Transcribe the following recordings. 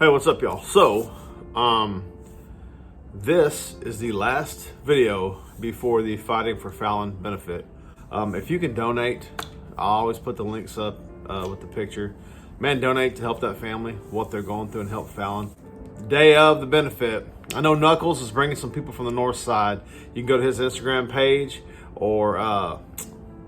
Hey, what's up, y'all? So, this is the last video before the Fighting for Fallon benefit. If you can donate, I always put the links up with the picture. Man, donate to help that family, what they're going through, and help Fallon. Day of the benefit, I know Knuckles is bringing some people from the north side. You can go to his Instagram page or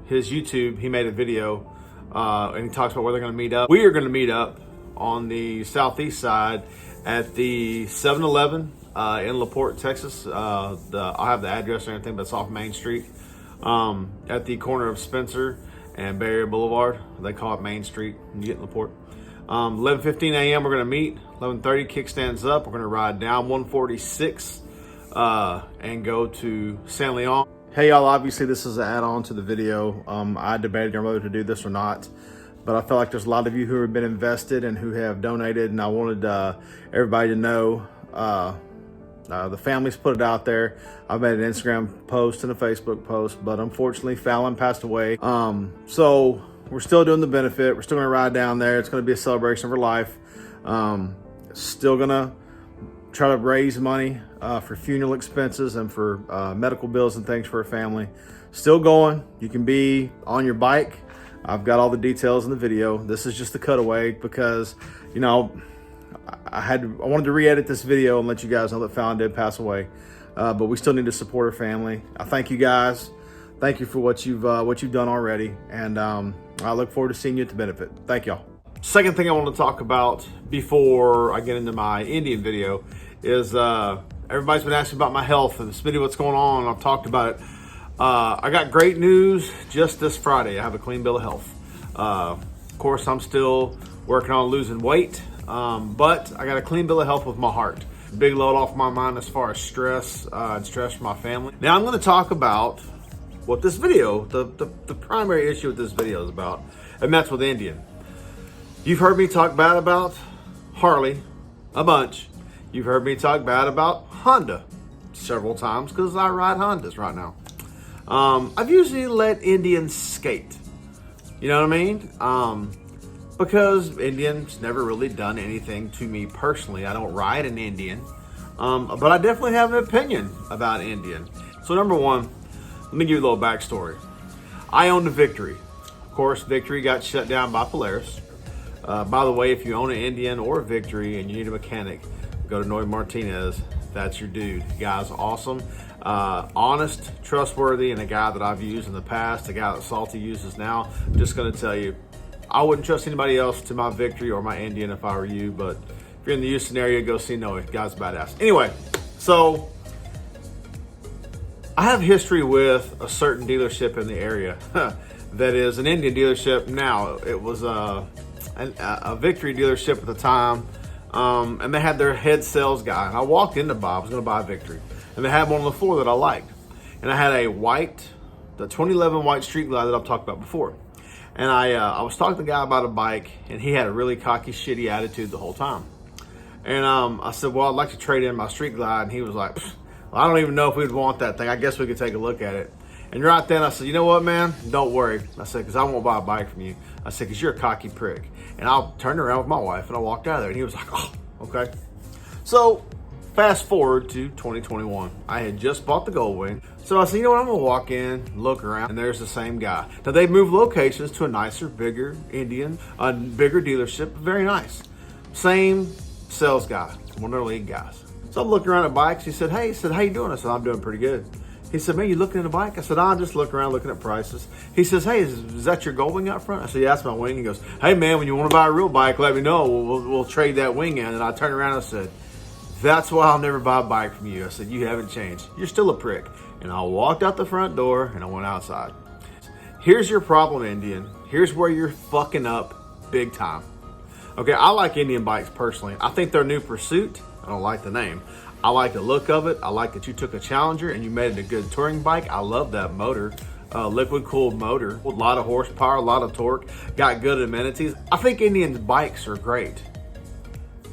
his YouTube. He made a video and he talks about where they're going to meet up. We are going to meet up on the southeast side at the 7-Eleven in LaPorte, Texas. I'll have the address and everything, but it's off Main Street at the corner of Spencer and Bay Area Boulevard. They call it Main Street when you get in LaPorte. 11:15 a.m. we're going to meet. 11:30 kickstands up. We're going to ride down 146 and go to San Leon. Hey y'all, obviously this is an add-on to the video. I debated on whether to do this or not, but I feel like there's a lot of you who have been invested and who have donated, and I wanted everybody to know. The family's put it out there. I've made an Instagram post and a Facebook post, but unfortunately Fallon passed away. So we're still doing the benefit. We're still gonna ride down there. It's gonna be a celebration of her life. Still gonna try to raise money for funeral expenses and for medical bills and things for her family. Still going. You can be on your bike. I've got all the details in the video. This is just the cutaway because, you know, I wanted to re-edit this video and let you guys know that Fallon did pass away. But we still need to support her family. I thank you guys. Thank you for what you've done already. And I look forward to seeing you at the benefit. Thank y'all. Second thing I want to talk about before I get into my Indian video is everybody's been asking about my health and Smitty, what's going on? I've talked about it. I got great news just this Friday. I have a clean bill of health. Of course, I'm still working on losing weight, but I got a clean bill of health with my heart. Big load off my mind as far as stress and stress for my family. Now I'm going to talk about what this video, the primary issue with this video is about, and that's with Indian. You've heard me talk bad about Harley a bunch. You've heard me talk bad about Honda several times because I ride Hondas right now. I've usually let Indians skate. You know what I mean? Because Indian's never really done anything to me personally. I don't ride an Indian. But I definitely have an opinion about Indian. So number one, let me give you a little backstory. I owned a Victory. Of course, Victory got shut down by Polaris. By the way, if you own an Indian or a Victory and you need a mechanic, go to Noy Martinez. That's your dude. The guy's awesome. Honest, trustworthy, and a guy that I've used in the past, a guy that Salty uses now. I'm just going to tell you, I wouldn't trust anybody else to my Victory or my Indian if I were you, but if you're in the Houston area, go see Noy. Guy's badass. Anyway, so I have history with a certain dealership in the area that is an Indian dealership now. It was a Victory dealership at the time, and they had their head sales guy. And I walked into Bob, I was going to buy a Victory, and they had one on the floor that I liked. And I had a white, the 2011 white Street Glide that I've talked about before. And I was talking to the guy about a bike, and he had a really cocky, shitty attitude the whole time. And I said, well, I'd like to trade in my Street Glide. And he was like, well, I don't even know if we'd want that thing. I guess we could take a look at it. And right then I said, you know what, man? Don't worry. I said, because I won't buy a bike from you. I said, because you're a cocky prick. And I turned around with my wife, and I walked out of there. And he was like, oh, okay. So fast forward to 2021. I had just bought the Goldwing. So I said, you know what, I'm gonna walk in, look around, and there's the same guy. Now they've moved locations to a nicer, bigger Indian, a bigger dealership, very nice. Same sales guy, one of their lead guys. So I'm looking around at bikes. He said, hey, how you doing? I said, I'm doing pretty good. He said, man, you looking at a bike? I said, I'm just looking around, looking at prices. He says, hey, is that your Goldwing out front? I said, yeah, that's my wing. He goes, hey man, when you want to buy a real bike, let me know. We'll trade that wing in. And I turned around and I said, that's why I'll never buy a bike from you. I said, you haven't changed. You're still a prick. And I walked out the front door and I went outside. Here's your problem, Indian. Here's where you're fucking up big time. Okay, I like Indian bikes personally. I think their new Pursuit, I don't like the name. I like the look of it. I like that you took a Challenger and you made it a good touring bike. I love that motor. Liquid cooled motor, a lot of horsepower, a lot of torque, got good amenities. I think Indian bikes are great.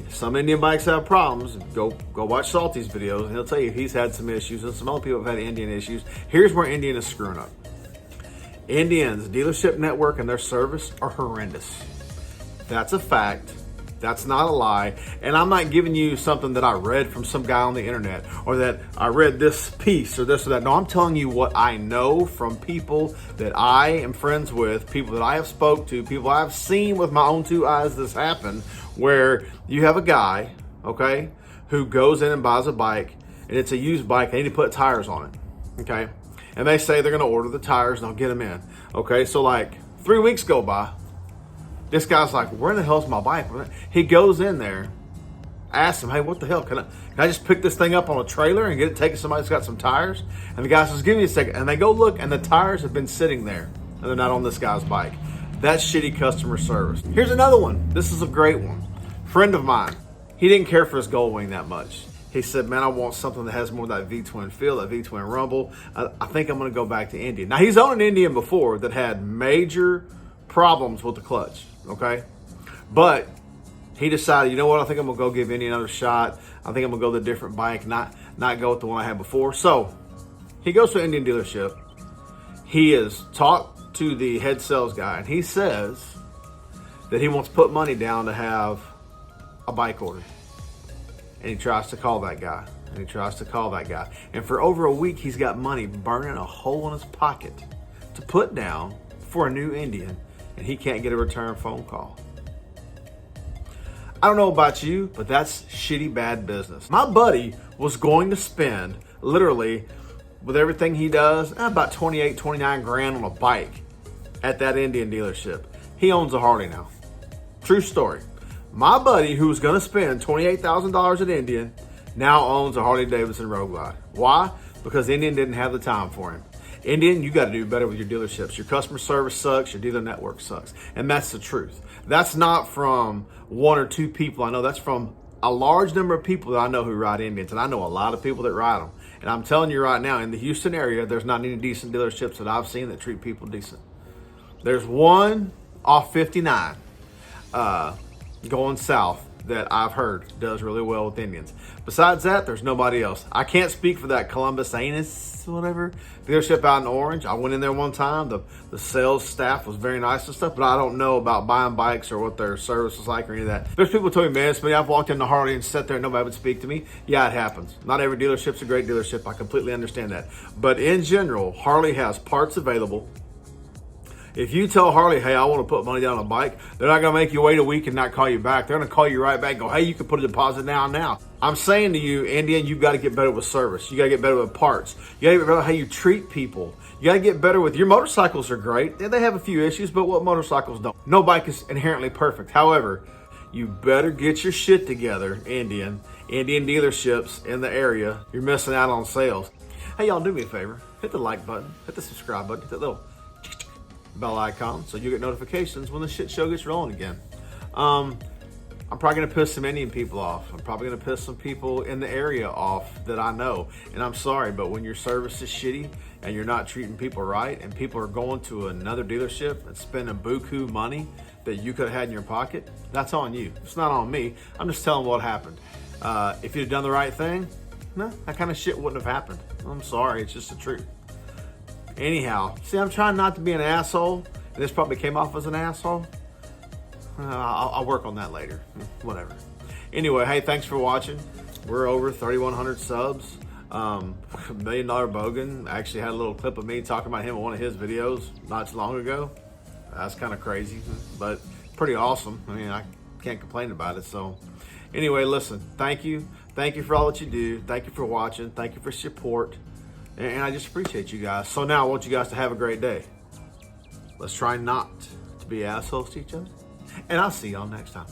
Some Indian bikes have problems. Go watch Salty's videos and he'll tell you he's had some issues, and some other people have had Indian issues. Here's where Indian is screwing up. Indian's dealership network and their service are horrendous. That's a fact. That's not a lie. And I'm not giving you something that I read from some guy on the internet or that I read this piece or this or that. No, I'm telling you what I know from people that I am friends with, people that I have spoke to, people I've seen with my own two eyes this happen, where you have a guy, okay, who goes in and buys a bike, and it's a used bike, they need to put tires on it, okay? And they say they're gonna order the tires and they'll get them in, okay? So like 3 weeks go by, this guy's like, where in the hell's my bike? He goes in there, asks him, hey, what the hell? Can I just pick this thing up on a trailer and get it taken to somebody who's got some tires? And the guy says, give me a second. And they go look, and the tires have been sitting there, and they're not on this guy's bike. That's shitty customer service. Here's another one. This is a great one. Friend of mine, he didn't care for his Gold Wing that much. He said, man, I want something that has more of that V-twin feel, that V-twin rumble. I think I'm going to go back to Indian. Now, he's owned an Indian before that had major problems with the clutch, okay? But he decided, you know what, I think I'm gonna go give Indian another shot. I think I'm gonna go to a different bike, not go with the one I had before. So he goes to an Indian dealership. He is talked to the head sales guy, and he says that he wants to put money down to have a bike ordered. And he tries to call that guy, and for over a week, he's got money burning a hole in his pocket to put down for a new Indian, and he can't get a return phone call. I don't know about you, but that's shitty bad business. My buddy was going to spend, literally, with everything he does, about 28, 29 grand on a bike at that Indian dealership. He owns a Harley now. True story. My buddy, who was going to spend $28,000 at Indian, now owns a Harley Davidson Road Glide. Why? Because Indian didn't have the time for him. Indian, you got to do better with your dealerships. Your customer service sucks. Your dealer network sucks. And that's the truth. That's not from one or two people I know. That's from a large number of people that I know who ride Indians. And I know a lot of people that ride them. And I'm telling you right now, in the Houston area, there's not any decent dealerships that I've seen that treat people decent. There's one off 59 going south that I've heard does really well with Indians. Besides that, there's nobody else. I can't speak for that Columbus Anus, whatever, dealership out in Orange. I went in there one time. The sales staff was very nice and stuff, but I don't know about buying bikes or what their service is like or any of that. There's people who told me, man, Smitty, I've walked into Harley and sat there and nobody would speak to me. Yeah, it happens. Not every dealership's a great dealership. I completely understand that. But in general, Harley has parts available. If you tell Harley, hey, I want to put money down on a bike, they're not going to make you wait a week and not call you back. They're going to call you right back and go, hey, you can put a deposit down now. I'm saying to you, Indian, you've got to get better with service. You got to get better with parts. You got to get better with how you treat people. You got to get better with your motorcycles are great. They have a few issues, but what motorcycles don't? No bike is inherently perfect. However, you better get your shit together, Indian dealerships in the area. You're missing out on sales. Hey, y'all, do me a favor. Hit the like button. Hit the subscribe button. Hit that little bell icon so you get notifications when the shit show gets rolling again. I'm probably going to piss some Indian people off. I'm probably going to piss some people in the area off that I know. And I'm sorry, but when your service is shitty and you're not treating people right and people are going to another dealership and spending buku money that you could have had in your pocket, that's on you. It's not on me. I'm just telling what happened. If you'd have done the right thing, no, that kind of shit wouldn't have happened. I'm sorry. It's just the truth. Anyhow, see, I'm trying not to be an asshole, and this probably came off as an asshole. I'll work on that later. Whatever. Anyway, hey, thanks for watching. We're over 3,100 subs. $1 Million Bogan actually had a little clip of me talking about him in one of his videos not too long ago. That's kind of crazy, but pretty awesome. I mean, I can't complain about it. So anyway, listen, thank you. Thank you for all that you do. Thank you for watching. Thank you for support. And I just appreciate you guys. So now I want you guys to have a great day. Let's try not to be assholes to each other. And I'll see y'all next time.